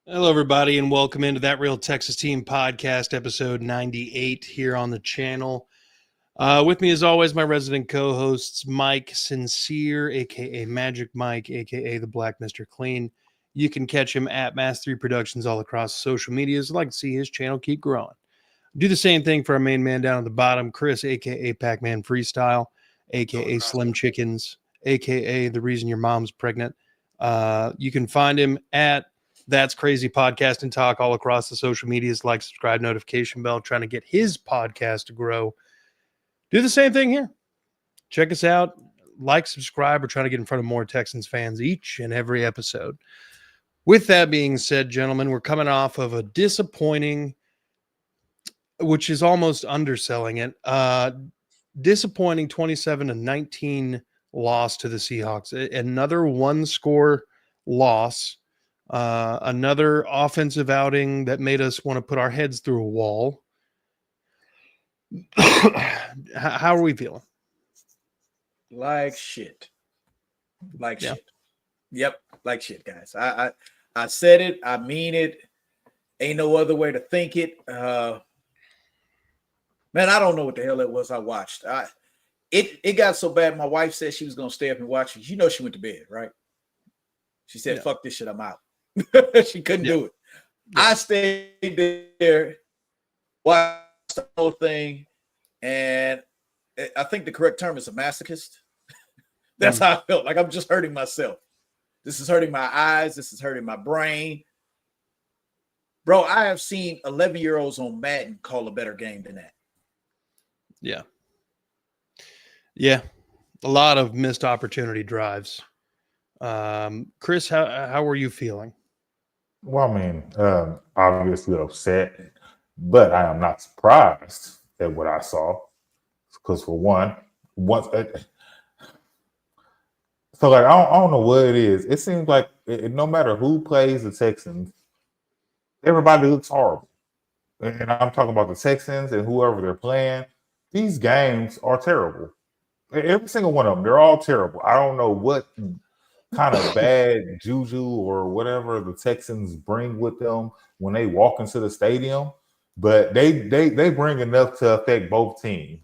Hello, everybody, and welcome into That Real Texas Team podcast, episode 98 here on the channel. With me, as always, my resident co-hosts, Mike Sincere, a.k.a. Magic Mike, a.k.a. the Black Mr. Clean. You can catch him at Mass3 Productions all across social medias. I'd like to see his channel keep growing. Do the same thing for our main man down at the bottom, Chris, a.k.a. Pac-Man Freestyle, a.k.a. Slim Chickens, a.k.a. the reason your mom's pregnant. You can find him at That's Crazy Podcast and Talk all across the social medias. Like, subscribe, notification bell, trying to get his podcast to grow. Do the same thing here. Check us out. Like, subscribe. We're trying to get in front of more Texans fans each and every episode. With that being said, gentlemen, we're coming off of a disappointing, which is almost underselling it, disappointing 27-19 loss to the Seahawks. Another one-score loss. Another offensive outing that made us want to put our heads through a wall. How are we feeling? Like shit. Shit. Yep, like shit, guys. I said it. I mean it. Ain't no other way to think it. Man, I don't know what the hell it was I watched. It got so bad. My wife said she was gonna stay up and watch it. You know, she went to bed, right? She said, "Fuck this shit, I'm out." She couldn't do it. Yeah. I stayed there, watched the whole thing, and I think the correct term is a masochist. That's how I felt. Like I'm just hurting myself. This is hurting my eyes. This is hurting my brain. Bro, I have seen 11-year-olds on Madden call a better game than that. Yeah. Yeah. A lot of missed opportunity drives. Chris, how were you feeling? Well, I mean, obviously upset, but I am not surprised at what I saw. Because for one, so like I don't know what it is. It seems like no matter who plays the Texans, everybody looks horrible. And I'm talking about the Texans and whoever they're playing. These games are terrible. Every single one of them, they're all terrible. I don't know what kind of bad juju or whatever the Texans bring with them when they walk into the stadium, but they bring enough to affect both teams.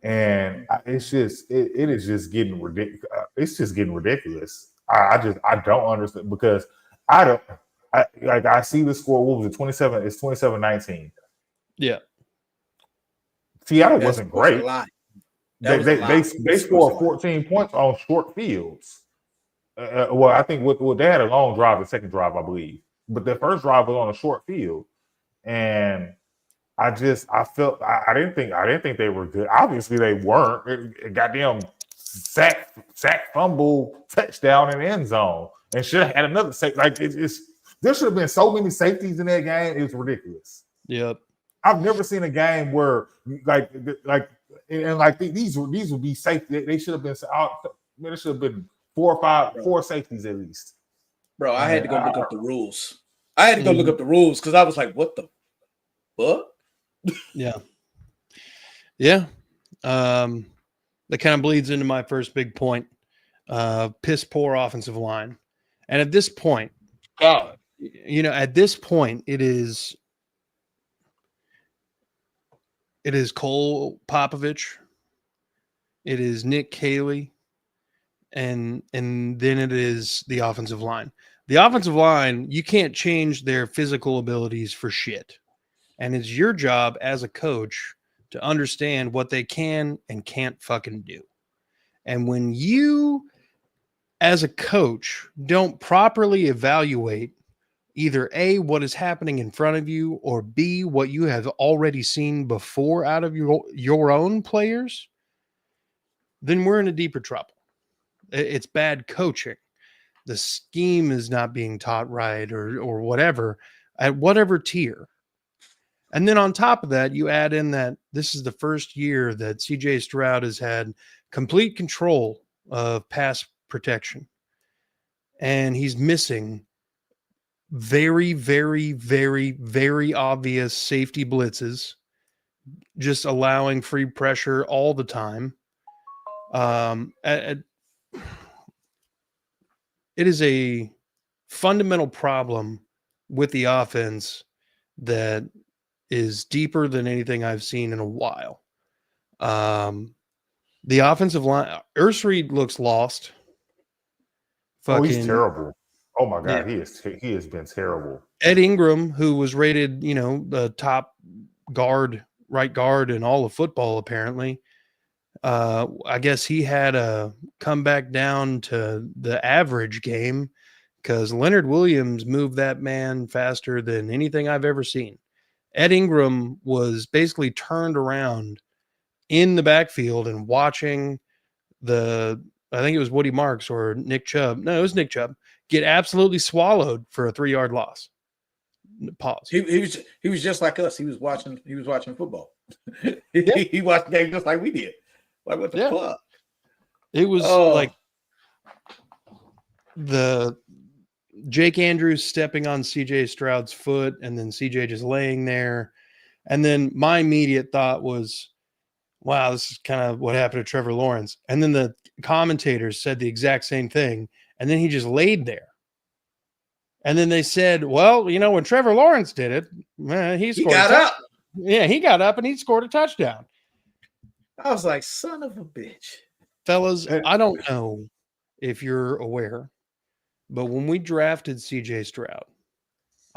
And it's just it is just getting ridiculous. It's just getting ridiculous. I don't understand because I see the score. What was it? 27. It's 27-19. Yeah. Seattle wasn't great. They scored 14 points on short fields. Well, I think they had a long drive, the second drive, I believe, but the first drive was on a short field, and I didn't think they were good. Obviously, they weren't. Goddamn sack, fumble, touchdown in the end zone, and should have had another sack. Like there should have been so many safeties in that game. It's ridiculous. Yep. I've never seen a game where these would be safe. They should have been out. There should have been four safeties at least. Bro, I had to go look up the rules. I had to go look up the rules because I was like, what the fuck? Yeah. Yeah. That kind of bleeds into my first big point. Piss poor offensive line. And at this point, at this point, it is Cole Popovich. It is Nick Caley. And then it is the offensive line. The offensive line, you can't change their physical abilities for shit. And it's your job as a coach to understand what they can and can't fucking do. And when you, as a coach, don't properly evaluate either A, what is happening in front of you, or B, what you have already seen before out of your own players, then we're in a deeper trouble. It's bad coaching. The scheme is not being taught right or whatever, at whatever tier. And then on top of that, you add in that this is the first year that CJ Stroud has had complete control of pass protection. And he's missing very, very, very, very obvious safety blitzes, just allowing free pressure all the time. It is a fundamental problem with the offense that is deeper than anything I've seen in a while. The offensive line, Ursreed looks lost. Oh, he's Fucking terrible. Oh my yeah. God, he has been terrible. Ed Ingram, who was rated, the top guard, right guard in all of football, apparently. I guess he had a come back down to the average game because Leonard Williams moved that man faster than anything I've ever seen. Ed Ingram was basically turned around in the backfield and watching I think it was Woody Marks or Nick Chubb. No, it was Nick Chubb get absolutely swallowed for a 3-yard loss. Pause. He was just like us. He was watching football. He watched the game just like we did. Like, what the fuck? It was like the Jake Andrews stepping on CJ Stroud's foot and then CJ just laying there. And then my immediate thought was, wow, this is kind of what happened to Trevor Lawrence. And then the commentators said the exact same thing. And then he just laid there. And then they said, well, when Trevor Lawrence did it, he got up. Yeah, he got up and he scored a touchdown. I was like, son of a bitch. Fellas, I don't know if you're aware, but when we drafted CJ Stroud,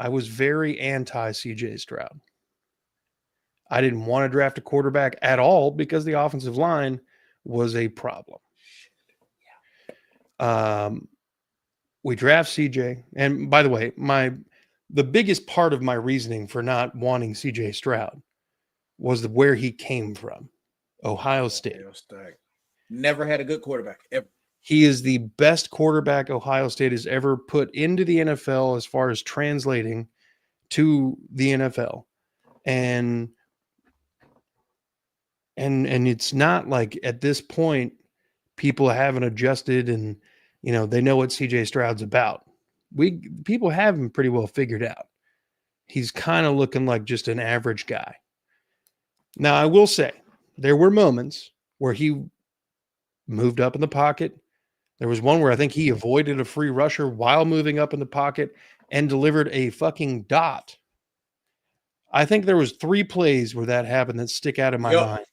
I was very anti CJ Stroud. I didn't want to draft a quarterback at all because the offensive line was a problem. We draft CJ. And by the way, the biggest part of my reasoning for not wanting CJ Stroud was where he came from. Ohio State. Never had a good quarterback ever. He is the best quarterback Ohio State has ever put into the NFL as far as translating to the NFL. And it's not like at this point people haven't adjusted and they know what CJ Stroud's about. People have him pretty well figured out. He's kind of looking like just an average guy. Now, I will say there were moments where he moved up in the pocket. There was one where I think he avoided a free rusher while moving up in the pocket and delivered a fucking dot. I think there was 3 plays where that happened that stick out in my mind.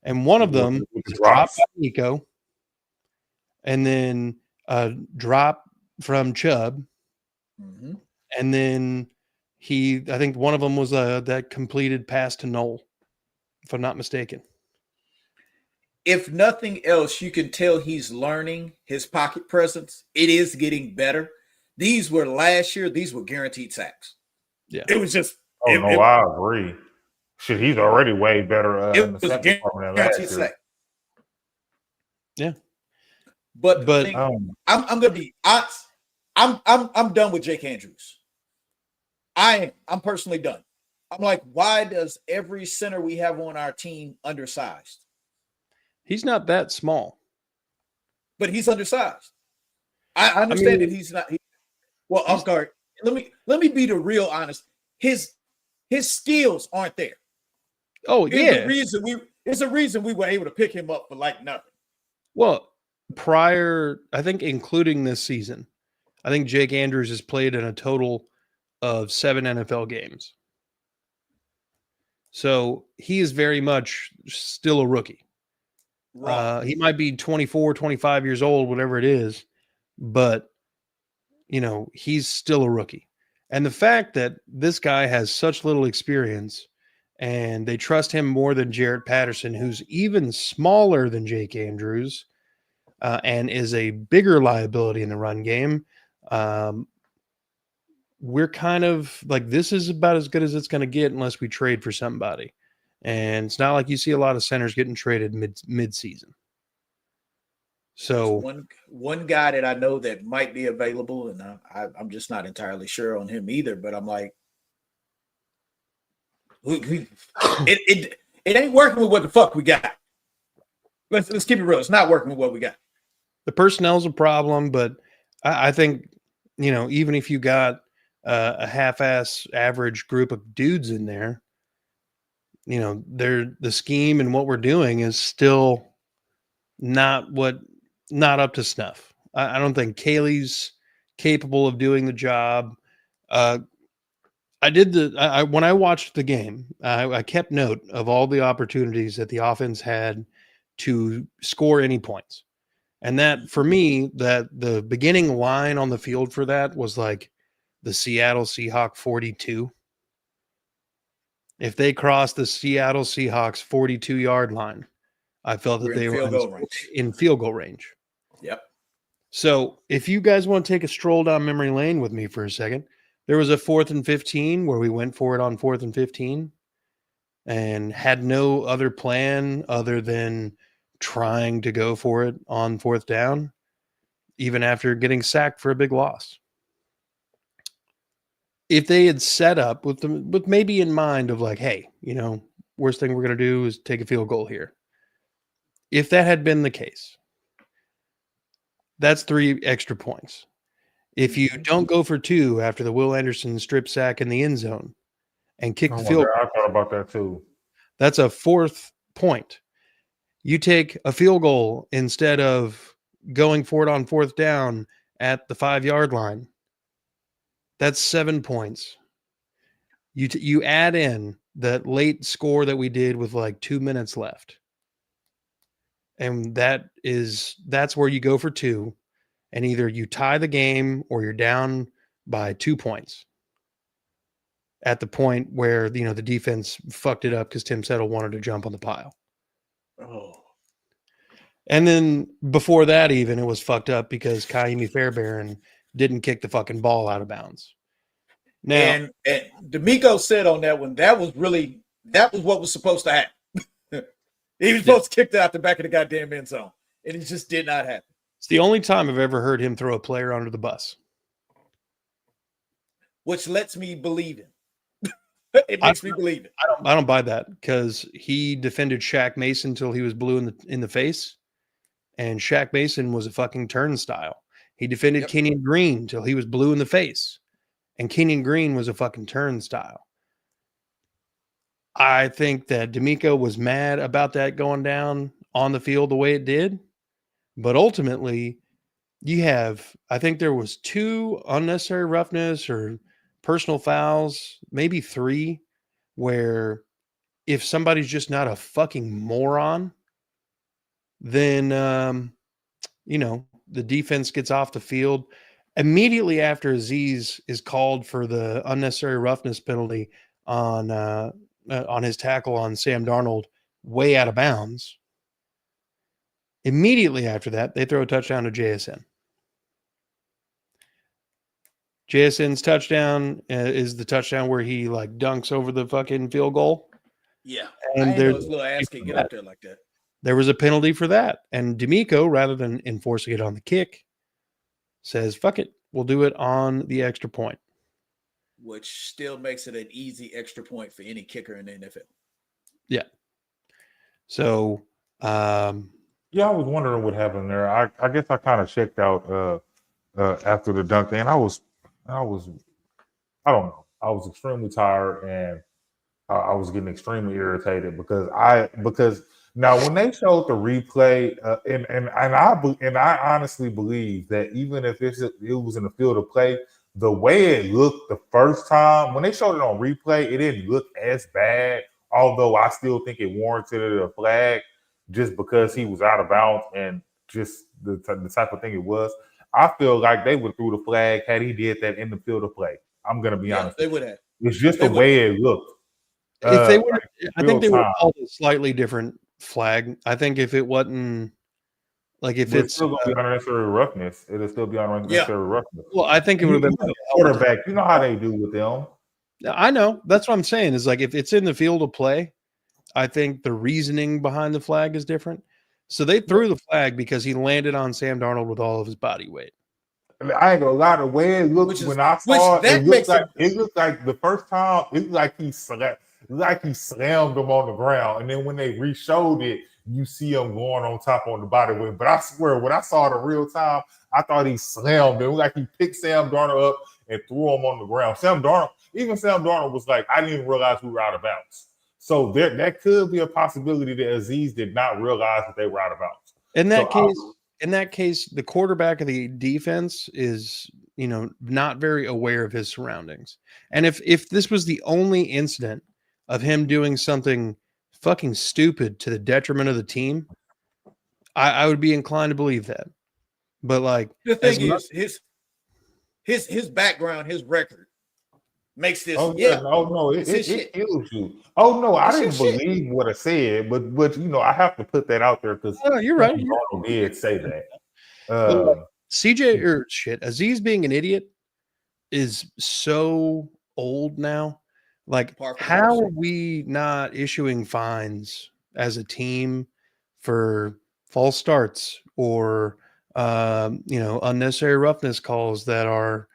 And one of them was a drop by Nico, and then a drop from Chubb. Mm-hmm. And then I think one of them was that completed pass to Knoll, if I'm not mistaken. If nothing else, you can tell he's learning his pocket presence. It is getting better. These were last year. These were guaranteed sacks. Yeah. It was just. I agree. Shit, he's already way better in the sack department than last year. Sack. Yeah. But I'm gonna be honest. I'm done with Jake Andrews. I'm personally done. I'm like, why does every center we have on our team undersized? He's not that small, but he's undersized. I understand that he's not. I'm sorry. Let me be the real honest. His skills aren't there. Oh, It's a reason we were able to pick him up for like nothing. Well, prior, I think including this season, I think Jake Andrews has played in a total of 7 NFL games. So he is very much still a rookie. He might be 24, 25 years old, whatever it is, but he's still a rookie. And the fact that this guy has such little experience and they trust him more than Jarrett Patterson, who's even smaller than Jake Andrews, and is a bigger liability in the run game. We're kind of like, this is about as good as it's going to get unless we trade for somebody. And it's not like you see a lot of centers getting traded mid-season. So one guy that I know that might be available, and I'm just not entirely sure on him either, but I'm like, it ain't working with what the fuck we got. Let's keep it real. It's not working with what we got. The personnel's a problem, but I think, even if you got a half-ass average group of dudes in there, the scheme and what we're doing is still not up to snuff. I don't think Kaylee's capable of doing the job. I did when I watched the game, I kept note of all the opportunities that the offense had to score any points. And that, for me, that the beginning line on the field for that was like the Seattle Seahawks 42. If they crossed the Seattle Seahawks 42-yard line, I felt that they were in field goal range. Yep. So if you guys want to take a stroll down memory lane with me for a second, there was a 4th and 15 where we went for it on 4th and 15 and had no other plan other than trying to go for it on 4th down, even after getting sacked for a big loss. If they had set up with maybe in mind of like, hey, worst thing we're going to do is take a field goal here. If that had been the case, that's 3 extra points. If you don't go for 2 after the Will Anderson strip sack in the end zone and kick the field goal, I thought about that too. That's a 4th point. You take a field goal instead of going for it on 4th down at the 5-yard line. That's 7 points. You add in that late score that we did with like 2 minutes left. And that's where you go for 2. And either you tie the game or you're down by 2 points at the point where, the defense fucked it up because Tim Settle wanted to jump on the pile. Oh. And then before that, even, it was fucked up because Kaimi Fairbairn didn't kick the fucking ball out of bounds. Now, and D'Amico said on that one, that was what was supposed to happen. He was supposed to kick that out the back of the goddamn end zone, and it just did not happen. It's the only time I've ever heard him throw a player under the bus, which lets me believe him. It makes me believe it. I don't buy that because he defended Shaq Mason until he was blue in the face, and Shaq Mason was a fucking turnstile. He defended Kenyon Green until he was blue in the face, and Kenyon Green was a fucking turnstile. I think that D'Amico was mad about that going down on the field the way it did, but ultimately, I think there was 2 unnecessary roughness or personal fouls, maybe 3, where if somebody's just not a fucking moron, then, the defense gets off the field. Immediately after Azeez is called for the unnecessary roughness penalty on his tackle on Sam Darnold way out of bounds, immediately after that, they throw a touchdown to JSN. JSN's touchdown is the touchdown where he like dunks over the fucking field goal. Yeah. And I know his little ass can get up there like that. There was a penalty for that. And D'Amico, rather than enforcing it on the kick, says, fuck it, we'll do it on the extra point. Which still makes it an easy extra point for any kicker in the NFL. Yeah. So, I was wondering what happened there. I guess I kind of checked out after the dunk thing. I don't know. I was extremely tired and I was getting extremely irritated because now when they showed the replay and I honestly believe that even if it was in the field of play, the way it looked the first time when they showed it on replay, it didn't look as bad. Although I still think it warranted a flag just because he was out of bounds and just the type of thing it was. I feel like they would throw the flag had he did that in the field of play. I'm going to be honest. They would have. It's just the way it looked. If they would, I think they would have called a slightly different flag. I think if it wasn't like if it's still going to be unnecessary roughness, it'll still be unnecessary roughness. Well, I think it would have been quarterback. You know how they do with them. I know. That's what I'm saying. Is like if it's in the field of play, I think the reasoning behind the flag is different. So they threw the flag because he landed on Sam Darnold with all of his body weight. I ain't gonna lie, the way it looked when I saw it, it looked like the first time, it looked like he slammed him on the ground. And then when they re-showed it, you see him going on top on the body weight. But I swear, when I saw it in real time, I thought he slammed him. It was like he picked Sam Darnold up and threw him on the ground. Sam Darnold was like, I didn't even realize we were out of bounds. So that could be a possibility that Azeez did not realize that they were out of bounds. In that case, in that case, the quarterback of the defense is, not very aware of his surroundings. And if this was the only incident of him doing something fucking stupid to the detriment of the team, I would be inclined to believe that. But like the thing is, his background, his record makes this. Oh no, it kills you. Oh no, I didn't believe what I said, but I have to put that out there because you're right. Darnold did say that. Aziz being an idiot is so old now. Like, how are we not issuing fines as a team for false starts or unnecessary roughness calls that are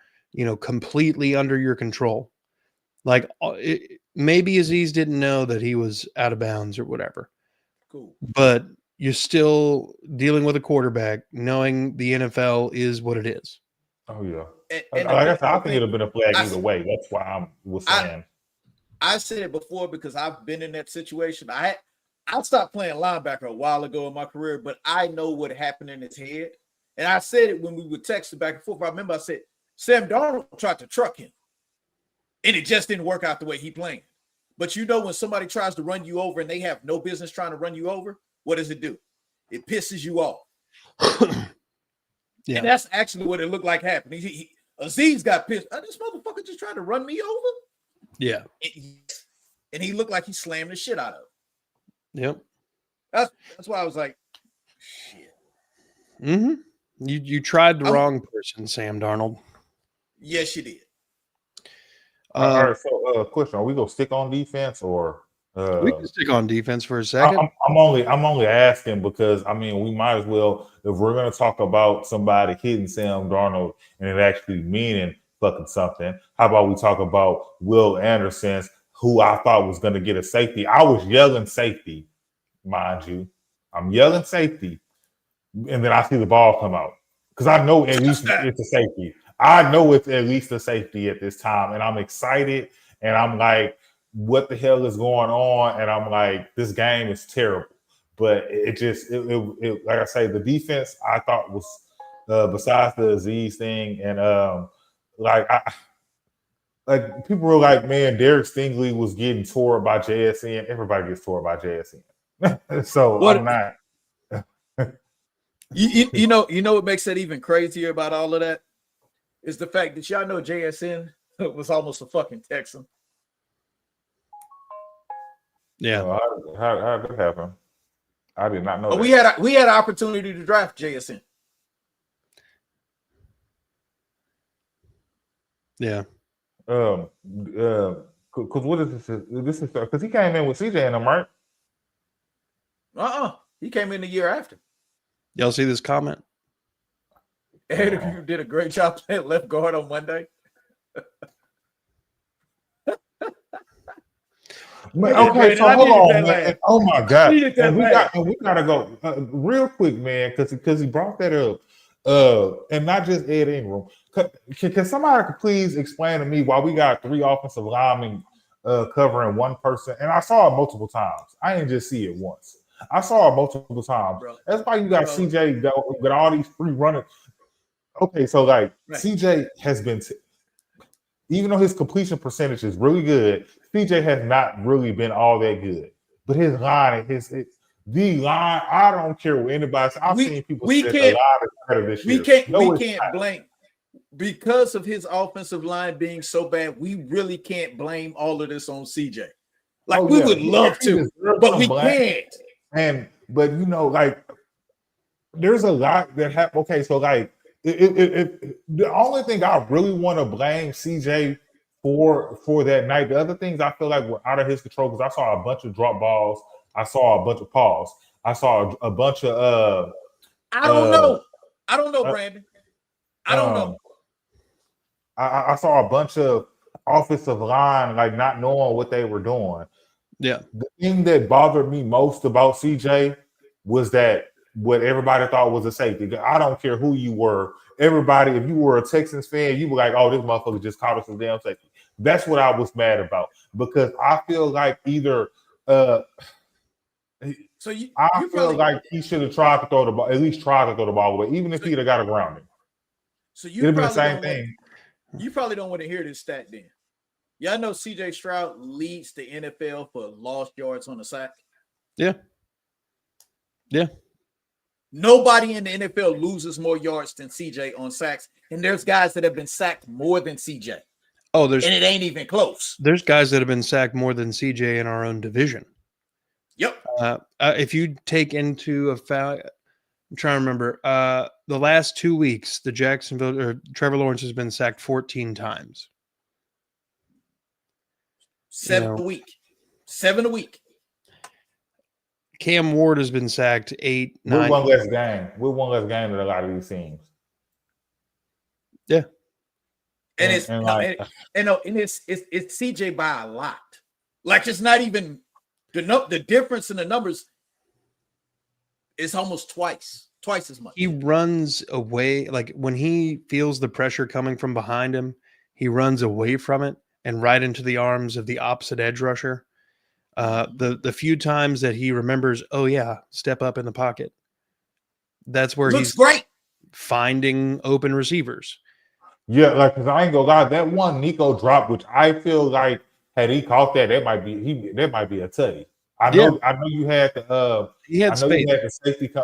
completely under your control? Like, maybe Aziz didn't know that he was out of bounds or whatever. Cool. But you're still dealing with a quarterback, knowing the NFL is what it is. Oh yeah. I think it'd have been a flag either way. That's why I was saying. I said it before because I've been in that situation. I stopped playing linebacker a while ago in my career, but I know what happened in his head. And I said it when we were texting back and forth. I remember I said, Sam Darnold tried to truck him, and it just didn't work out the way he planned. But when somebody tries to run you over and they have no business trying to run you over, what does it do? It pisses you off. Yeah. And that's actually what it looked like happened. Aziz got pissed. This motherfucker just tried to run me over. Yeah. And he looked like he slammed the shit out of him. Yep. That's why I was like, shit. Mm-hmm. You tried the wrong person, Sam Darnold. Yes, you did. All right. So, question: are we gonna stick on defense or? We can stick on defense for a second. I'm only asking because we might as well, if we're gonna talk about somebody hitting Sam Darnold and it actually meaning fucking something. How about we talk about Will Anderson, who I thought was gonna get a safety? I was yelling safety, mind you. I'm yelling safety, and then I see the ball come out because I know at least it's a safety. I know it's at least a safety at this time, and I'm excited, and I'm like, what the hell is going on? And I'm like, this game is terrible. But it like I say, the defense I thought was besides the Aziz thing, and people were like, man, Derek Stingley was getting tore by JSN. Everybody gets tore by JSN. So what, I'm not. you know what makes that even crazier about all of that is the fact that y'all know JSN was almost a fucking Texan. Yeah. How did that happen? I did not know. We had an opportunity to draft JSN. Yeah. Because what is this? This is because he came in with CJ and them, right? He came in the year after. Y'all see this comment? Ed did a great job playing left guard on Monday. Okay, so hold on, man. Oh my god, and we gotta go real quick, man, because he brought that up, and not just Ed Ingram. Can somebody please explain to me why we got 3 offensive linemen covering one person? And I saw it multiple times. I didn't just see it once. I saw it multiple times. Bro. That's why you got CJ with all these free running. Okay, so CJ has been, even though his completion percentage is really good, CJ has not really been all that good. But his line, the line, I don't care what anybody says. I've seen people say a lot of credit this year. We can't blame, because of his offensive line being so bad, we really can't blame all of this on CJ. We would love to, but we can't. But there's a lot that happened. Okay, so the only thing I really want to blame CJ for that night, the other things I feel like were out of his control, because I saw a bunch of drop balls, I saw a bunch of calls, I saw a bunch of I don't know, Brandon. I don't know. I saw a bunch of offensive line not knowing what they were doing. Yeah. The thing that bothered me most about CJ was that what everybody thought was a safety. I don't care who you were. Everybody, if you were a Texans fan, you were like, oh, this motherfucker just caught us a damn safety. That's what I was mad about, because I feel like either So you I you feel probably like he should have tried to throw the ball, at least tried to throw the ball away, even if he'd have got a grounding. so It'd you have been the probably same don't want thing. you probably don't want to hear this stat then. Y'all know CJ Stroud leads the NFL for lost yards on the sack. Yeah. Yeah. Nobody in the NFL loses more yards than CJ on sacks, and there's guys that have been sacked more than CJ. Oh, And it ain't even close. there's guys that have been sacked more than CJ in our own division. Yep. If you take into effect, I'm trying to remember, the last 2 weeks, the Jacksonville or Trevor Lawrence has been sacked 14 times. 7 a week. 7 a week. Cam Ward has been sacked 8, 9. We're one less game. We're one less game than a lot of these teams. Yeah. And it's CJ by a lot. Like it's not even the difference in the numbers is almost twice as much. He runs away. Like when he feels the pressure coming from behind him, he runs away from it and right into the arms of the opposite edge rusher. The few times that he remembers, oh yeah, step up in the pocket. That's where Looks he's great. Finding open receivers. Yeah, like because I ain't gonna lie, that one Nico drop, which I feel like had he caught that might be a tutty. I know you had the he had I know space. you had the safety. I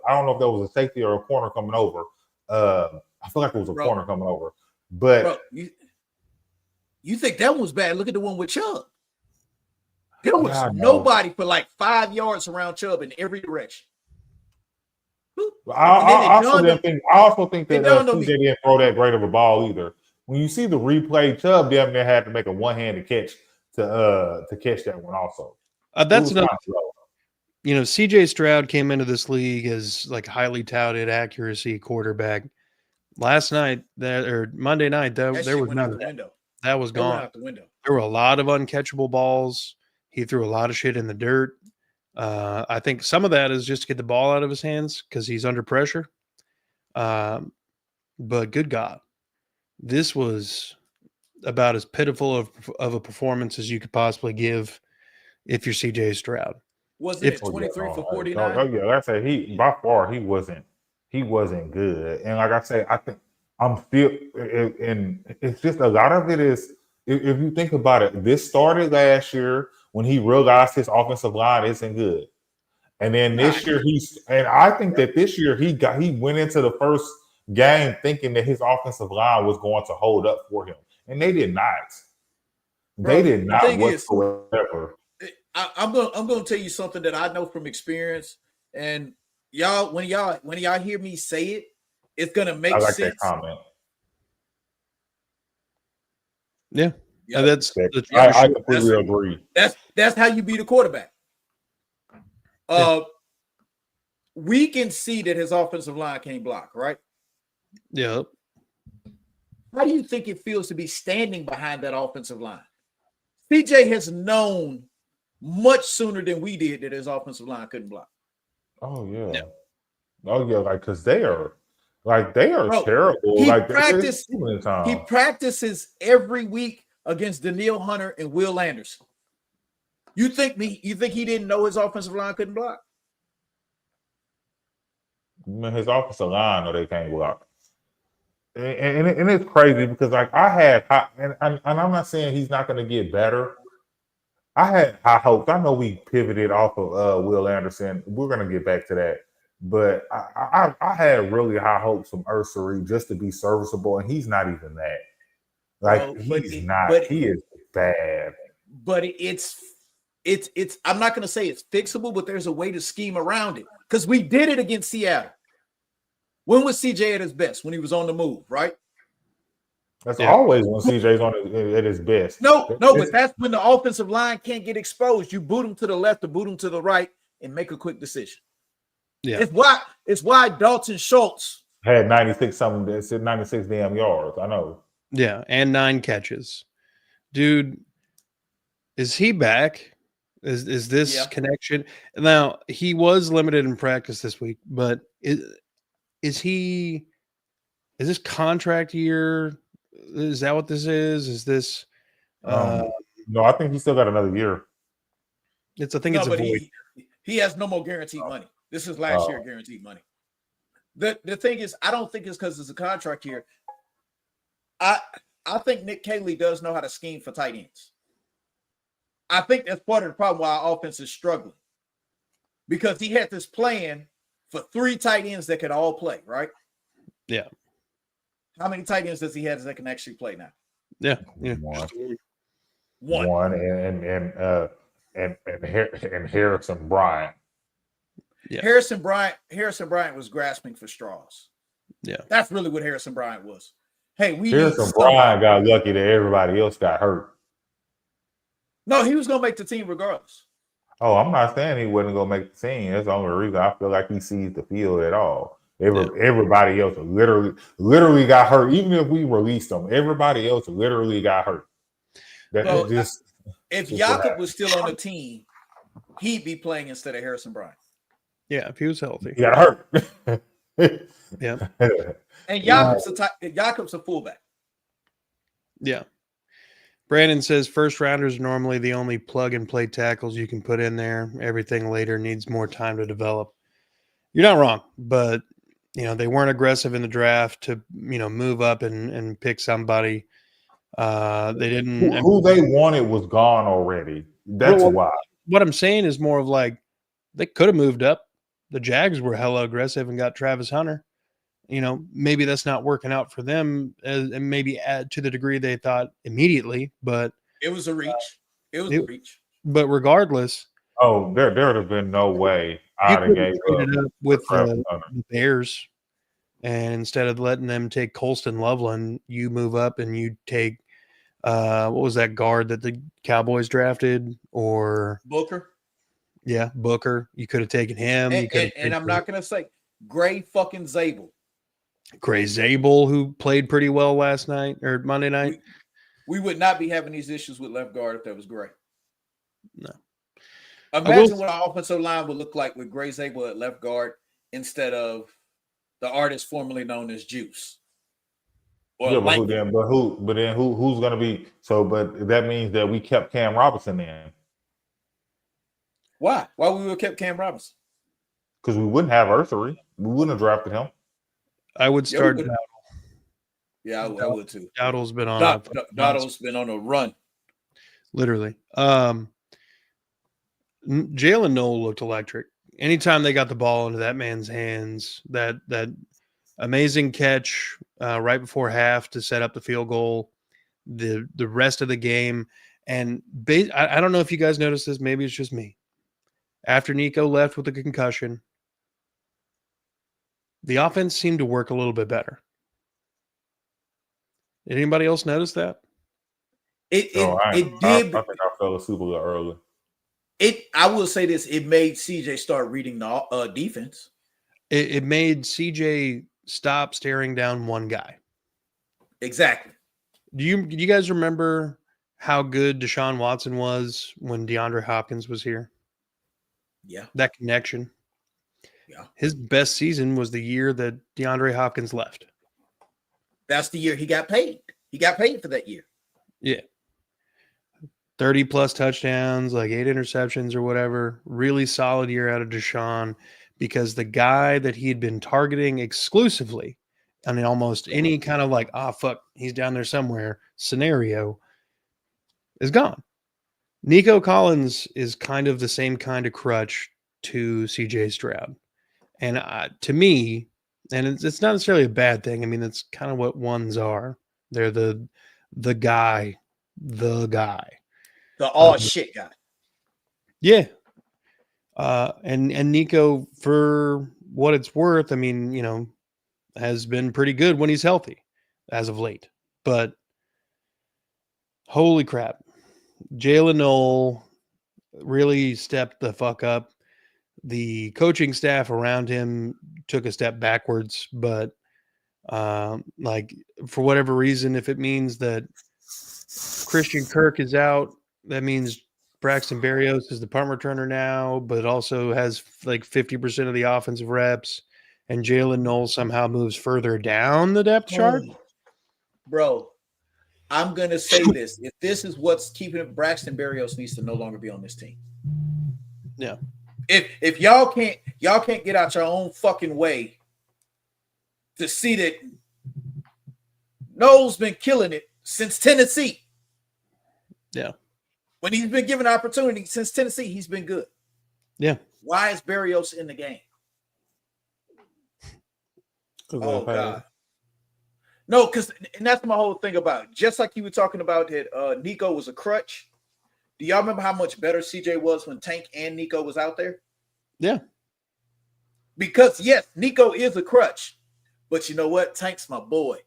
don't know if that was a safety or a corner coming over. I feel like it was a corner coming over. But you think that one was bad? Look at the one with Chubb. There was nobody for like 5 yards around Chubb in every direction. I also think that CJ didn't throw that great of a ball either. When you see the replay, Chubb damn near had to make a one-handed catch to catch that one also. That's another. CJ Stroud came into this league as like highly touted accuracy quarterback. Last night, Monday night, there was none of that. That was gone. Out the window. There were a lot of uncatchable balls. He threw a lot of shit in the dirt. I think some of that is just to get the ball out of his hands because he's under pressure. But good God, this was about as pitiful of a performance as you could possibly give if you're CJ Stroud. Wasn't it 23 for 49? Oh yeah, like I said, he by far he wasn't good. And like I say, I think I'm still, and it's just a lot of it is if you think about it, this started last year when he realized his offensive line isn't good. And then this year I think that this year he went into the first game thinking that his offensive line was going to hold up for him. And they did not. They did not whatsoever. I'm gonna tell you something that I know from experience. And y'all, when y'all hear me say it, it's gonna make sense. That comment. Yeah. Yep. I completely agree. That's how you beat a quarterback. We can see that his offensive line can't block, right? Yep. How do you think it feels to be standing behind that offensive line? CJ has known much sooner than we did that his offensive line couldn't block. Oh yeah. Oh yeah, like because they are terrible. He practices every week against Danielle Hunter and Will Anderson. You think he didn't know his offensive line couldn't block? Man, his offensive line, no, they can't block. And it's crazy because like I had and I'm not saying he's not going to get better. I had high hopes. I know we pivoted off of Will Anderson. We're going to get back to that. But I had really high hopes from Ursary just to be serviceable, and he's not even that. Like he's not. He is bad. But it's. I'm not going to say it's fixable, but there's a way to scheme around it because we did it against Seattle. When was CJ at his best? When he was on the move, right? That's always when CJ's at his best. No, but that's when the offensive line can't get exposed. You boot him to the left or boot him to the right and make a quick decision. Yeah, it's why Dalton Schultz had 96 damn yards. I know. Yeah, and 9 catches. Dude, is he back? Is this connection? Now, he was limited in practice this week, but is this contract year? Is that what this is? Is this no, I think he still got another year. It's a void. He has no more guaranteed money. This is last year guaranteed money. The thing is, I don't think it's because it's a contract year. I think Nick Caley does know how to scheme for tight ends. I think that's part of the problem why our offense is struggling. Because he had this plan for 3 tight ends that could all play, right? Yeah. How many tight ends does he have that can actually play now? Yeah. One and Harrison Bryant. Yeah. Harrison Bryant was grasping for straws. Yeah. That's really what Harrison Bryant was. Hey, Harrison Bryant got lucky that everybody else got hurt. No, he was going to make the team regardless. Oh, I'm not saying he wasn't going to make the team. That's the only reason I feel like he sees the field at all. Everybody else literally got hurt. Even if we released them, everybody else literally got hurt. If Jakob was still on the team, he'd be playing instead of Harrison Bryant. Yeah, if he was healthy. He got hurt. Yeah. And Jakob's a fullback. Yeah. Brandon says first rounders are normally the only plug and play tackles you can put in there. Everything later needs more time to develop. You're not wrong, but they weren't aggressive in the draft to move up and pick somebody. They didn't. Who they wanted was gone already. That's why. What I'm saying is more of like they could have moved up. The Jags were hella aggressive and got Travis Hunter. Maybe that's not working out for them, and maybe to the degree they thought immediately. But it was a reach. It was a reach. But regardless, there would have been no way I'd have gave up with the Bears, and instead of letting them take Colston Loveland, you move up and you take what was that guard that the Cowboys drafted or Booker? Yeah, Booker. You could have taken him. And I'm not going to say Gray fucking Zabel. Gray Zabel, who played pretty well last night or Monday night. We would not be having these issues with left guard if that was Gray. No. Imagine what our offensive line would look like with Gray Zabel at left guard instead of the artist formerly known as Juice. But who's going to be? So, but that means that we kept Cam Robinson in. Why? Why we would have kept Cam Robinson? Because we wouldn't have Ursery. We wouldn't have drafted him. I would start Dowdle. Yeah, I would too. Dowdle's been on. Dowdle's been on a run. Literally. Jalen Noel looked electric. Anytime they got the ball into that man's hands, that amazing catch right before half to set up the field goal, the rest of the game. And I don't know if you guys noticed this. Maybe it's just me. After Nico left with the concussion, the offense seemed to work a little bit better. Did anybody else notice that? It did. I think I fell asleep a little early. I will say this: it made CJ start reading the defense. It made CJ stop staring down one guy. Exactly. Do you guys remember how good Deshaun Watson was when DeAndre Hopkins was here? Yeah. That connection. Yeah. His best season was the year that DeAndre Hopkins left. That's the year he got paid. He got paid for that year. Yeah. 30 plus touchdowns, like 8 interceptions or whatever. Really solid year out of Deshaun because the guy that he had been targeting exclusively on almost any kind of like, fuck, he's down there somewhere scenario is gone. Nico Collins is kind of the same kind of crutch to CJ Stroud. And to me, and it's not necessarily a bad thing. I mean, that's kind of what ones are. They're the guy. The all shit guy. Yeah. And Nico, for what it's worth, I mean, has been pretty good when he's healthy as of late. But holy crap. Jalen Noel really stepped the fuck up. The coaching staff around him took a step backwards, but like for whatever reason, if it means that Christian Kirk is out, that means Braxton Berrios is the punt returner now, but also has like 50% of the offensive reps, and Jalen Noel somehow moves further down the depth chart. Bro, I'm going to say this. If this is what's keeping it, Braxton Berrios needs to no longer be on this team. Yeah. If y'all can't get out your own fucking way to see that Noel's been killing it since Tennessee. Yeah. When he's been given opportunity since Tennessee, he's been good. Yeah. Why is Berrios in the game? Oh God. No, because and that's my whole thing about it. Just like you were talking about that Nico was a crutch. Do y'all remember how much better CJ was when Tank and Nico was out there? Yeah. Because yes, Nico is a crutch, but you know what? Tank's my boy.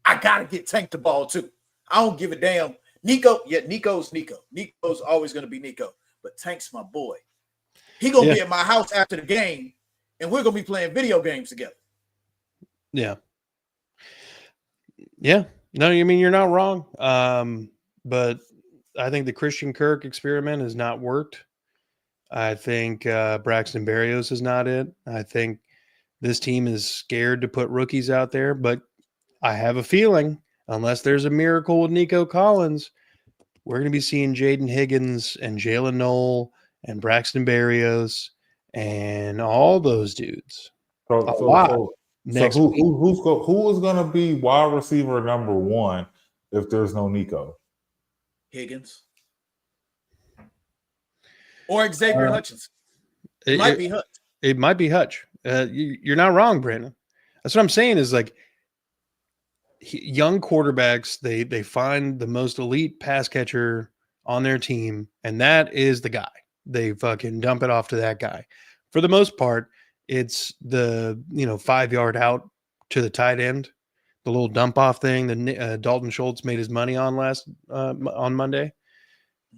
I gotta get Tank the ball too. I don't give a damn. Nico's Nico. Nico's always gonna be Nico, but Tank's my boy. He gonna be at my house after the game, and we're gonna be playing video games together. Yeah. Yeah. No, I mean, you're not wrong. But I think the Christian Kirk experiment has not worked. I think Braxton Berrios is not it. I think this team is scared to put rookies out there, but I have a feeling, unless there's a miracle with Nico Collins, we're going to be seeing Jaden Higgins and Jalen Noel and Braxton Berrios and all those dudes. So Next who week. who is going to be wide receiver number 1 if there's no Nico? Higgins or Xavier Hutchinson. It might be Hutch. It might be Hutch. You're not wrong, Brandon. That's what I'm saying is like young quarterbacks, they find the most elite pass catcher on their team, and that is the guy. They fucking dump it off to that guy. For the most part, it's the 5-yard out to the tight end, the little dump off thing that Dalton Schultz made his money on on Monday.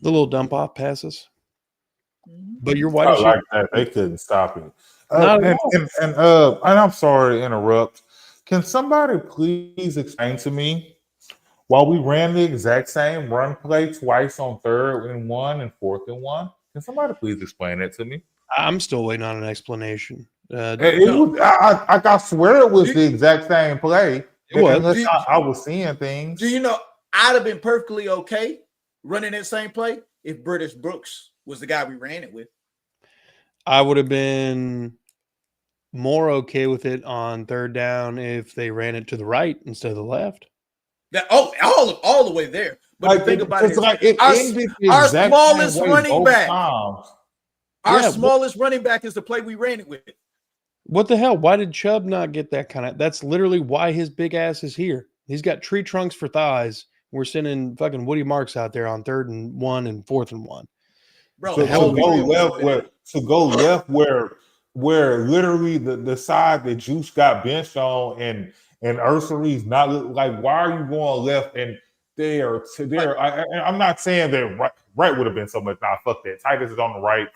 The little dump off passes. But your wide receiver, like that. They couldn't stop it. And I'm sorry to interrupt. Can somebody please explain to me why we ran the exact same run play twice on 3rd and 1 and 4th and 1? Can somebody please explain that to me? I'm still waiting on an explanation. I swear it was the exact same play. It was. I was seeing things. Do you know I'd have been perfectly okay running that same play if British Brooks was the guy we ran it with? I would have been more okay with it on 3rd down if they ran it to the right instead of the left. All the way there. But the thing about it, our smallest running back. Our smallest running back is the play we ran it with. What the hell? Why did Chubb not get that kind of? That's literally why his big ass is here. He's got tree trunks for thighs. We're sending fucking Woody Marks out there on 3rd and 1 and 4th and 1. Bro, to go left where literally the side that Juice got benched on and Ursari's not like, why are you going left and there? I'm not saying that right would have been so much. Nah, fuck that. Titus is on the right.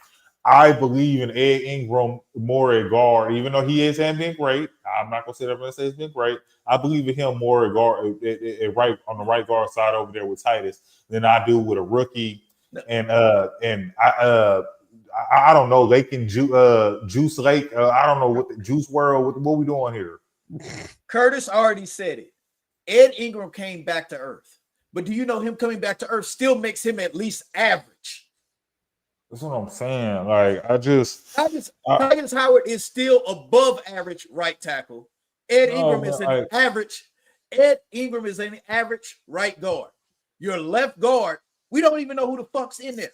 I believe in Ed Ingram more at guard, even though he hasn't been great. I'm not gonna sit up and say he's been great. I believe in him more at guard, right on the right guard side over there with Titus than I do with a rookie. And I don't know, Lake and Juice Lake. I don't know what the Juice World. What we doing here? Curtis already said it. Ed Ingram came back to earth, but do you know him coming back to earth still makes him at least average? That's what I'm saying. Like Tytus Howard is still above average right tackle. Ed Ingram is an average. Ed Ingram is an average right guard. Your left guard, we don't even know who the fuck's in there.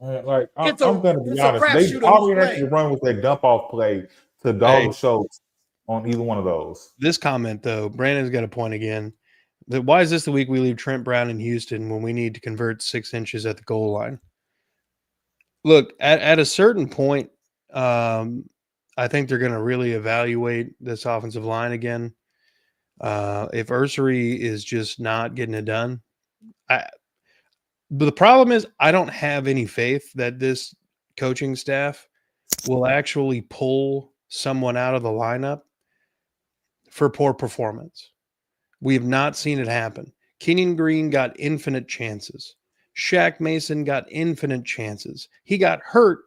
Like I'm gonna be honest, they probably have to run with that dump off play to Dalton Schultz on either one of those. This comment though, Brandon's got a point again. Why is this the week we leave Trent Brown in Houston when we need to convert 6 inches at the goal line? Look, at a certain point, I think they're going to really evaluate this offensive line again. If Ursary is just not getting it done, but the problem is I don't have any faith that this coaching staff will actually pull someone out of the lineup for poor performance. We have not seen it happen. Kenyon Green got infinite chances. Shaq Mason got infinite chances. He got hurt.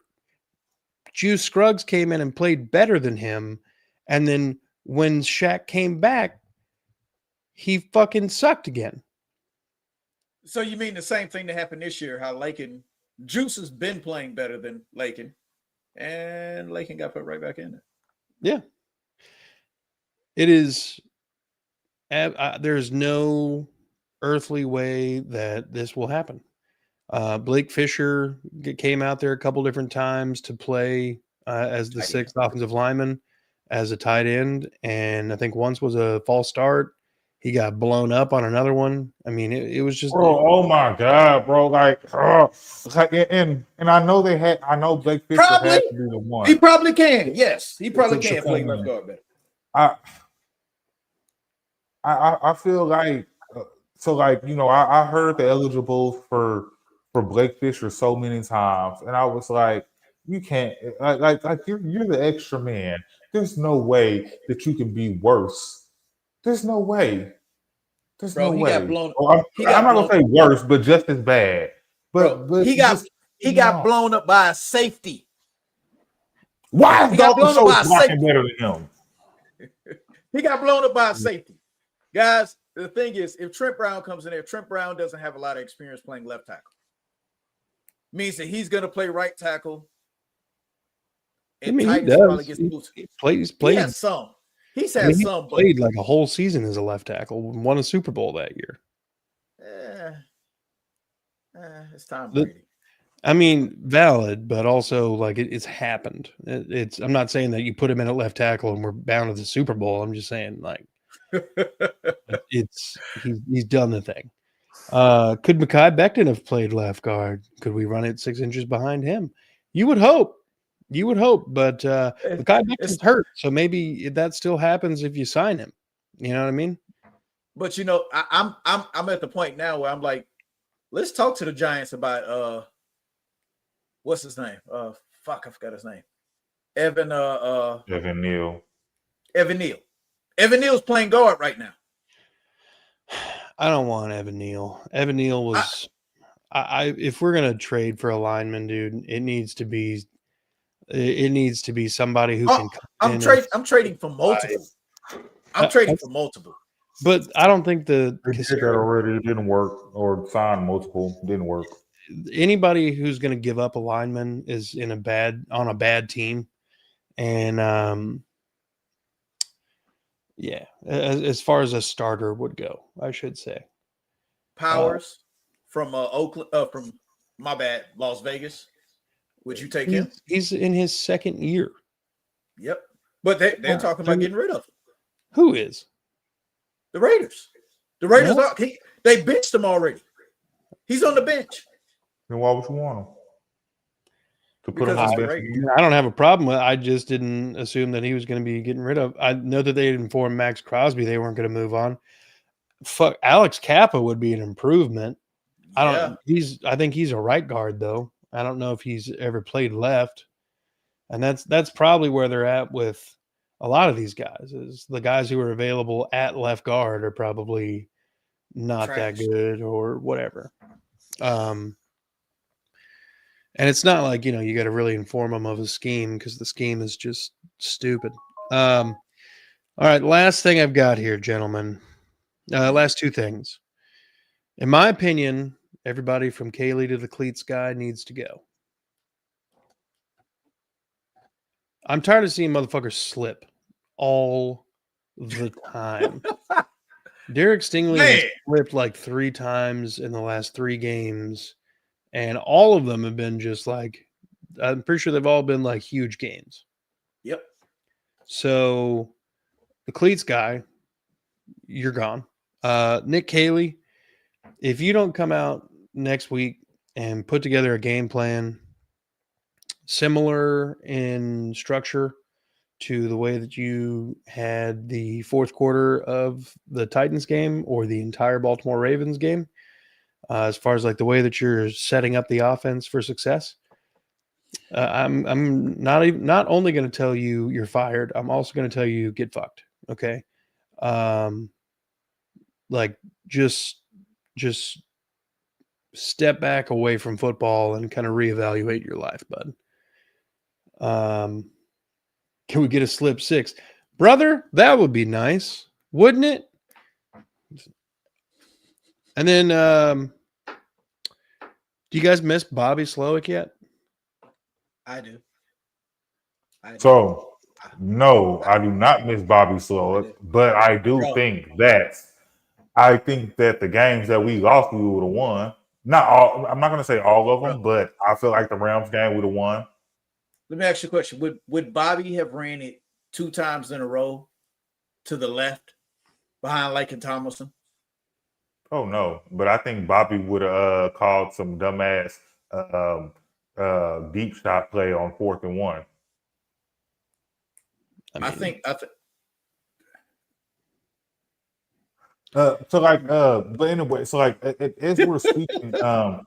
Juice Scruggs came in and played better than him. And then when Shaq came back, he fucking sucked again. So you mean the same thing that happened this year, how Lakin Juice has been playing better than Lakin, and Lakin got put right back in there. Yeah. It is. There's no earthly way that this will happen. Blake Fisher came out there a couple different times to play as the sixth offensive lineman, as a tight end, and I think once was a false start. He got blown up on another one. I mean, it was just, bro. Oh my god, bro! And I know I know Blake Fisher Probably. had to be the one. He probably can. Yes, he probably can play left guard better. I feel like I heard the eligible for Blake Fisher so many times, and I was like, you can't like you're the extra man. There's no way that you can be worse. There's no way. There's no way. Got blown. I'm not gonna say worse, but just as bad. But he got blown up by a safety. Why is Dalton Schultz blocking better than him? He got blown up by a safety. Guys, the thing is, if Trent Brown comes in there, Trent Brown doesn't have a lot of experience playing left tackle. Means that he's going to play right tackle. And he does. He plays. He has some. He's had some. Played like a whole season as a left tackle. Won a Super Bowl that year. It's Tom Brady. I mean, valid, but also like it's happened. I'm not saying that you put him in at left tackle and we're bound to the Super Bowl. I'm just saying like he's done the thing. Could Mekhi Becton have played left guard? Could we run it 6 inches behind him? You would hope, but Mekhi Becton's hurt, so maybe that still happens if you sign him. You know what I mean? But I'm at the point now where I'm like, let's talk to the Giants about what's his name? I forgot his name. Evan Neal. Evan Neal. Evan Neal's playing guard right now. I don't want Evan Neal. Evan Neal was if we're gonna trade for a lineman, dude, it needs to be somebody who can come in. I'm trading for multiple. I'm trading for multiple. But I don't think that already didn't work, or signed multiple didn't work. Anybody who's going to give up a lineman is on a bad team, and as far as a starter would go, I should say. Powers from Oakland, from Las Vegas. Would you take him? He's in his second year. Yep, but they're talking about getting rid of him. Who is? The Raiders. The Raiders they benched him already. He's on the bench. Then why would you want him? To put him on the bench? I don't have a problem with it. I just didn't assume that he was going to be getting rid of. I know that they had informed Max Crosby they weren't going to move on. Fuck, Alex Kappa would be an improvement. I think he's a right guard though. I don't know if he's ever played left. And that's probably where they're at with a lot of these guys. Is the guys who are available at left guard are probably not that good or whatever. And it's not like, you got to really inform them of a scheme because the scheme is just stupid. All right, last thing I've got here, gentlemen. Last two things. In my opinion, everybody from Kaylee to the cleats guy needs to go. I'm tired of seeing motherfuckers slip all the time. Derek Stingley has slipped like 3 times in the last 3 games, and all of them have been just like, I'm pretty sure they've all been like huge games. Yep. So the cleats guy, you're gone. Nick Kaylee, if you don't come out next week and put together a game plan similar in structure to the way that you had the fourth quarter of the Titans game or the entire Baltimore Ravens game, as far as like the way that you're setting up the offense for success, I'm not only going to tell you you're fired, I'm also going to tell you get fucked. Okay. Like just step back away from football and kind of reevaluate your life, bud. Can we get a slip 6? Brother, that would be nice, wouldn't it? And then Do you guys miss Bobby Slowick yet? I do. So, no, I do not miss Bobby Slowick, but I do think that the games that we lost, we would have won. Not all. I'm not going to say all of them, but I feel like the Rams game would have won. Let me ask you a question. Would Bobby have ran it 2 times in a row to the left behind Laken Tomlinson? Oh no, but I think Bobby would have called some dumbass deep shot play on 4th and 1. I think but anyway, so like as we're speaking, about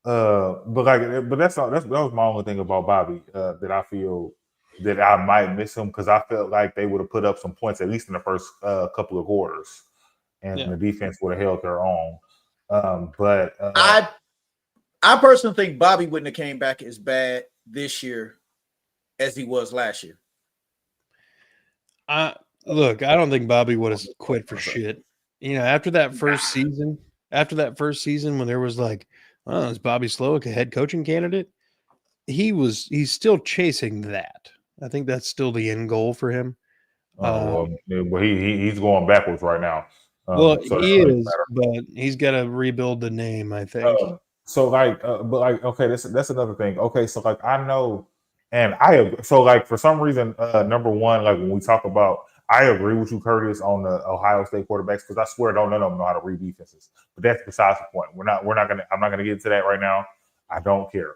but that was my only thing about Bobby that I feel that I might miss him, because I felt like they would have put up some points at least in the first couple of quarters, and the defense would have held their own. But I personally think Bobby wouldn't have came back as bad this year as he was last year. Look, I don't think Bobby would have quit for shit. After that first season when there was like, oh, is Bobby Slowick a head coaching candidate? He's still chasing that. I think that's still the end goal for him. He's going backwards right now. He is, but he's got to rebuild the name, I think. Okay, that's another thing. Okay, so like I know, and so like for some reason, number one, like when we talk about, I agree with you, Curtis, on the Ohio State quarterbacks, because I swear none of them know how to read defenses. But that's besides the point. I'm not gonna get into that right now. I don't care.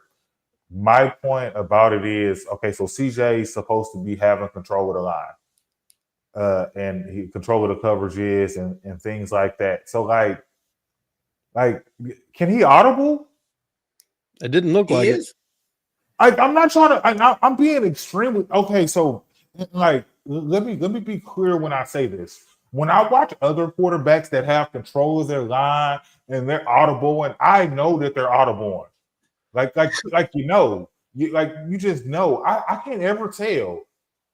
My point about it is, okay, so CJ is supposed to be having control of the line, and he control of the coverages and things like that. So like, can he audible? It didn't look like it. I'm not trying to. I'm being extremely okay. So like, let me be clear when I say this. When I watch other quarterbacks that have control of their line and they're audible, and I know that they're audible, you just know. I can't ever tell.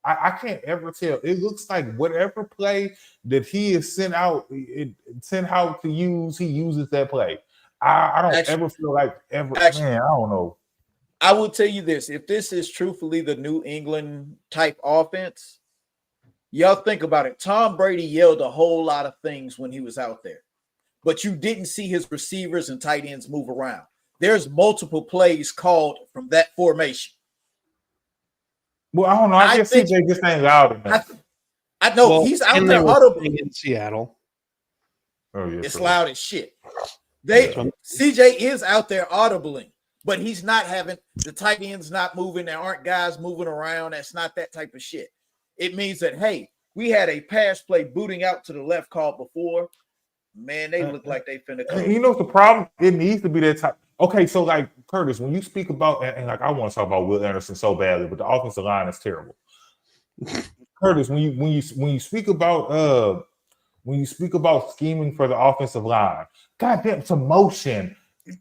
I can't ever tell. It looks like whatever play that he is sent out to use, he uses that play. I don't ever feel like man, I don't know. I will tell you this: if this is truthfully the New England type offense, y'all think about it. Tom Brady yelled a whole lot of things when he was out there, but you didn't see his receivers and tight ends move around. There's multiple plays called from that formation. Well, I don't know. I guess CJ just ain't loud enough. I know he's out there audibly in Seattle. Oh yeah, it's loud as shit. CJ is out there audibling, but he's not having the tight ends not moving. There aren't guys moving around. That's not that type of shit. It means that, hey, we had a pass play booting out to the left called before. Man, they look like they finna come. You know what's the problem? It needs to be that type. Okay, so like Curtis, when you speak about, and like I want to talk about Will Anderson so badly, but the offensive line is terrible. Curtis, when you speak about scheming for the offensive line, goddamn, some motion,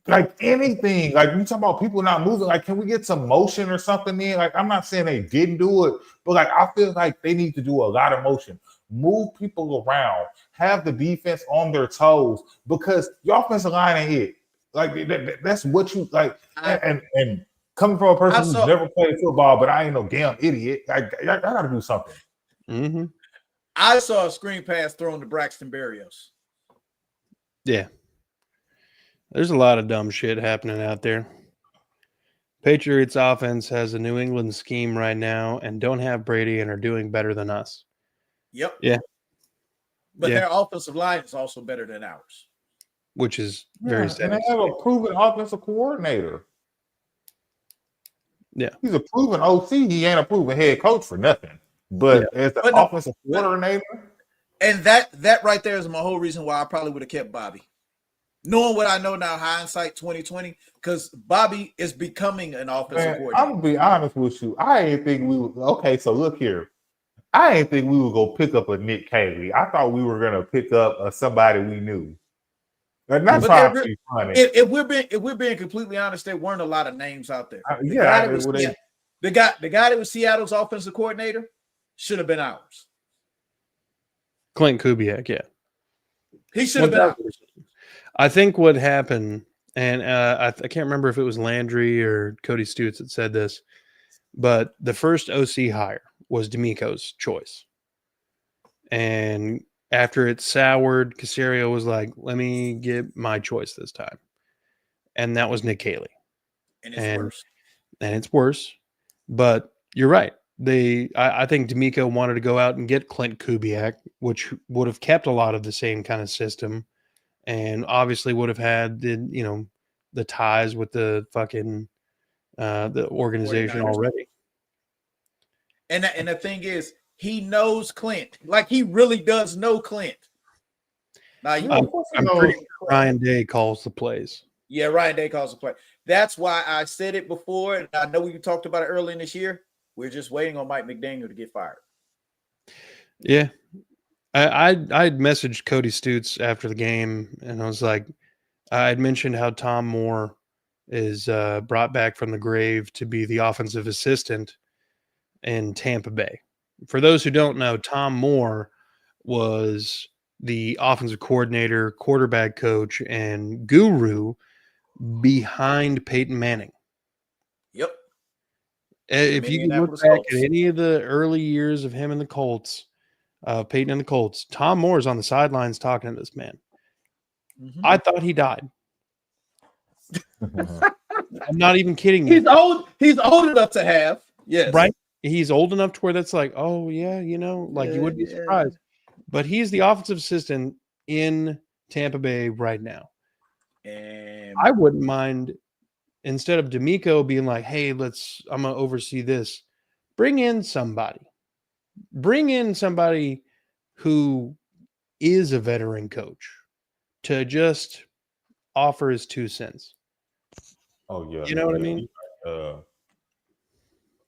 like anything. Like you talk about people not moving. Like, can we get some motion or something in? Like, I'm not saying they didn't do it, but like I feel like they need to do a lot of motion. Move people around, have the defense on their toes, because your offensive line ain't it. Like that's what you like. And coming from a person who's never played football, but I ain't no damn idiot. I got to do something. Mm-hmm. I saw a screen pass thrown to Braxton Berrios. Yeah. There's a lot of dumb shit happening out there. Patriots offense has a New England scheme right now and don't have Brady and are doing better than us. Yep. Yeah. But their offensive line is also better than ours. Which is very sad. And they have a proven offensive coordinator. Yeah. He's a proven OC. He ain't a proven head coach for nothing. But as the offensive coordinator. And that right there is my whole reason why I probably would have kept Bobby. Knowing what I know now, hindsight 2020, because Bobby is becoming an offensive coordinator. I'm gonna be honest with you. I didn't think we would. Okay, so look here. I didn't think we would go pick up a Nick Cayley. I thought we were gonna pick up somebody we knew. Not trying to be funny. If we're being completely honest, there weren't a lot of names out there. The guy that was Seattle's offensive coordinator should have been ours. Clint Kubiak, yeah. He should have been ours. I think what happened, and I can't remember if it was Landry or Cody Stutes that said this, but the first OC hire was D'Amico's choice. And after it soured, Caserio was like, let me get my choice this time. And that was Nick Caley. And it's worse. And it's worse. But you're right. I think D'Amico wanted to go out and get Clint Kubiak, which would have kept a lot of the same kind of system, and obviously would have had the ties with the fucking the organization 49ers. already. And the thing is, he knows Clint. Like, he really does know Clint. Now, I'm pretty sure Ryan Day calls the plays. Yeah, Ryan Day calls the play. That's why I said it before, and I know we talked about it early in this year. We're just waiting on Mike McDaniel to get fired. Yeah. I'd messaged Cody Stutes after the game, and I was like, I'd mentioned how Tom Moore is brought back from the grave to be the offensive assistant in Tampa Bay. For those who don't know, Tom Moore was the offensive coordinator, quarterback coach, and guru behind Peyton Manning. Yep. If you look back at any of the early years of him and the Colts, Peyton and the Colts, Tom Moore's on the sidelines talking to this man. Mm-hmm. I thought he died. I'm not even kidding you. He's old enough to have. Yes. Right? He's old enough to where that's like, oh, yeah, you wouldn't be surprised. But he's the offensive assistant in Tampa Bay right now. And I wouldn't mind, instead of D'Amico being like, hey, I'm going to oversee this, bring in somebody who is a veteran coach to just offer his 2 cents. Oh, yeah. You know what I mean?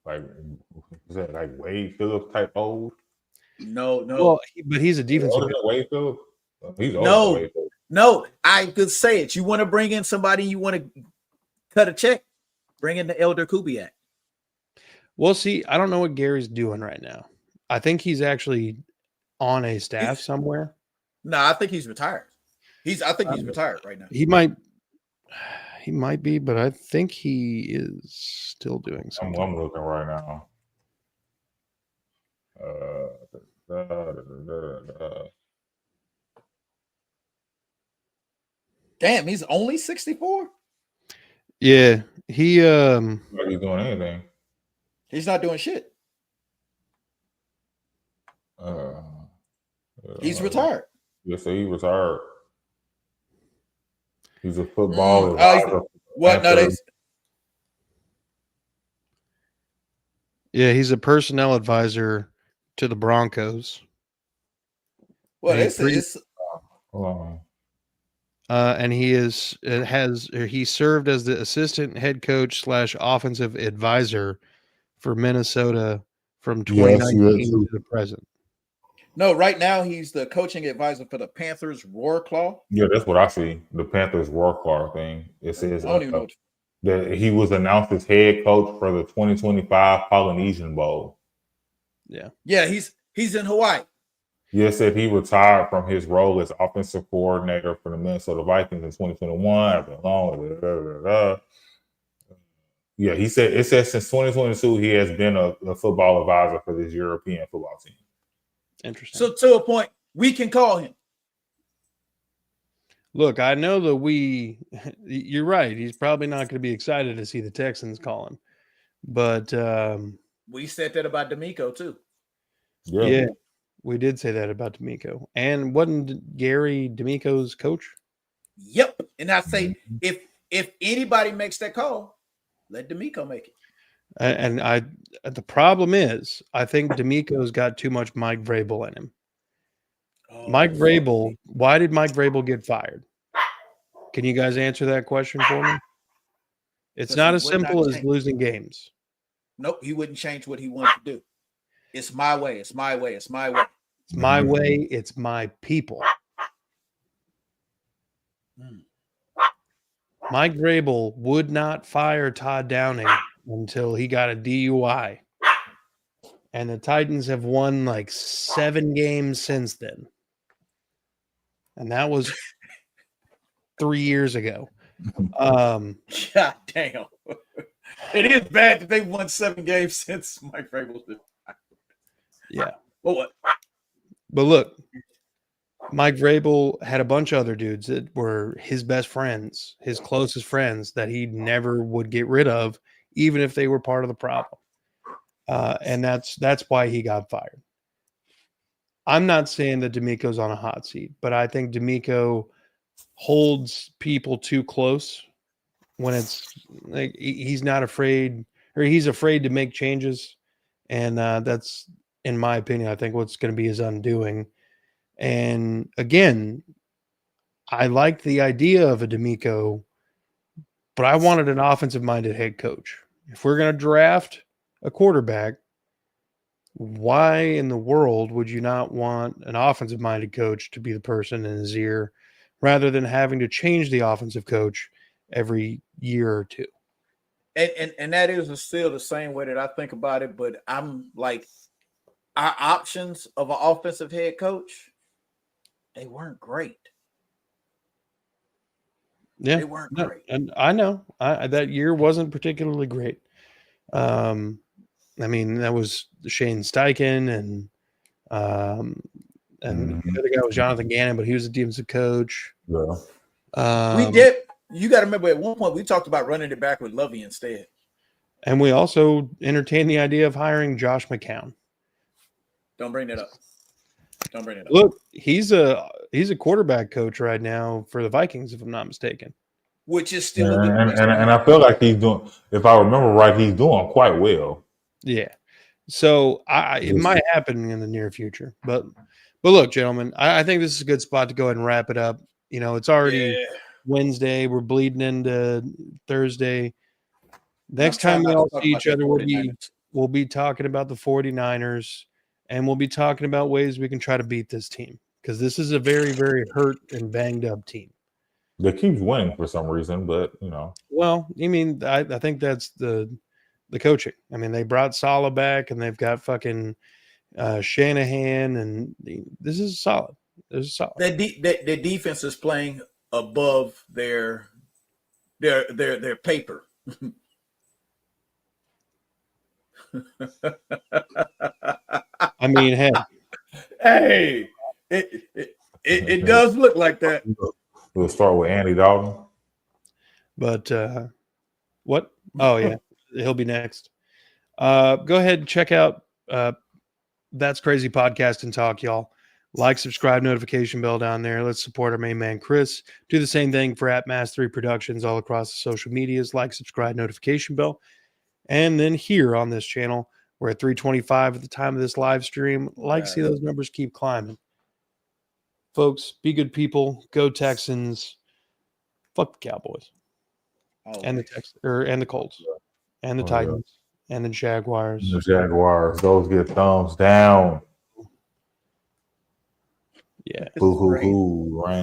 Like, is that like Wade Phillips type old? No. Well, but he's a defensive guy. Wade Phillips? He's old. Wade Phillips. No, I could say it. You want to bring in somebody, you want to cut a check, bring in the elder Kubiak. Well, see, I don't know what Gary's doing right now. I think he's actually on a staff somewhere. No, I think he's retired. I think he's retired right now. He might be, but I think he is still doing something. I'm looking right now. Damn, he's only 64? Yeah, he not doing anything. He's not doing shit. He's retired. Yeah, so he retired. He's a football advisor. What? No, yeah, he's a personnel advisor to the Broncos. Well, and he served as the assistant head coach / offensive advisor for Minnesota from 2019 to the present. No, right now he's the coaching advisor for the Panthers Roar Claw. Yeah, that's what I see. The Panthers Roar Claw thing. It says I don't even know that he was announced as head coach for the 2025 Polynesian Bowl. Yeah. Yeah, he's in Hawaii. Yeah, it said he retired from his role as offensive coordinator for the Minnesota Vikings in 2021 after a long. Yeah, he said it says since 2022 he has been a football advisor for this European football team. Interesting. So to a point, we can call him. Look, I know that you're right. He's probably not going to be excited to see the Texans call him. But we said that about D'Amico too. Yeah, we did say that about D'Amico. And wasn't Gary D'Amico's coach? Yep. And I say if anybody makes that call, let D'Amico make it. And the problem is, I think D'Amico's got too much Mike Vrabel in him. Mike Vrabel, why did Mike Vrabel get fired? Can you guys answer that question for me? It's not as simple as losing games. Nope, he wouldn't change what he wanted to do. It's my way. It's my way. It's my way. It's my way. It's my people. Mike Vrabel would not fire Todd Downing until he got a DUI. And the Titans have won like 7 games since then. And that was 3 years ago. God damn. It is bad that they won 7 games since Mike Vrabel. Yeah. Well, what? But look, Mike Vrabel had a bunch of other dudes that were his best friends, his closest friends that he never would get rid of, even if they were part of the problem. And that's why he got fired. I'm not saying that D'Amico's on a hot seat, but I think D'Amico holds people too close when it's like he's not afraid, or he's afraid to make changes. And that's, in my opinion, I think what's going to be his undoing. And again, I liked the idea of a D'Amico, but I wanted an offensive-minded head coach. If we're going to draft a quarterback, why in the world would you not want an offensive-minded coach to be the person in his ear rather than having to change the offensive coach every year or two? And that is still the same way that I think about it, but I'm like, our options of an offensive head coach, they weren't great. Yeah, they weren't great. And I know that year wasn't particularly great. I mean, that was Shane Steichen and the other guy was Jonathan Gannon, but he was a defensive coach. Yeah. We did. You got to remember, at one point we talked about running it back with Lovey instead. And we also entertained the idea of hiring Josh McCown. Don't bring that up. Don't bring it up. Look, he's a quarterback coach right now for the Vikings, if I'm not mistaken. Which is still and I feel like he's doing, if I remember right, he's doing quite well. Yeah. So it might happen in the near future. But look, gentlemen, I think this is a good spot to go ahead and wrap it up. You know, it's already Wednesday. We're bleeding into Thursday. Next time we all see each other, we'll be talking about the 49ers, and we'll be talking about ways we can try to beat this team, because this is a very, very hurt and banged up team. They keep winning for some reason, but you know. Well, I mean, I think that's the coaching. I mean, they brought Saleh back, and they've got fucking Shanahan, and this is solid. This is solid. Their defense is playing above their paper. I mean, hey, it does look like that. We'll start with Andy Dalton. But what? Oh yeah, he'll be next. Go ahead and check out That's Crazy Podcast and Talk, y'all. Like, subscribe, notification bell down there. Let's support our main man, Chris. Do the same thing for @Mass3 Productions all across the social medias. Like, subscribe, notification bell. And then here on this channel, we're at 325 at the time of this live stream. Like to see those numbers keep climbing. Folks, be good people. Go Texans. Fuck the Cowboys. And the Colts. And the Titans. And the Jaguars. The Jaguars. Those get thumbs down. Yeah. Boo hoo hoo. Right.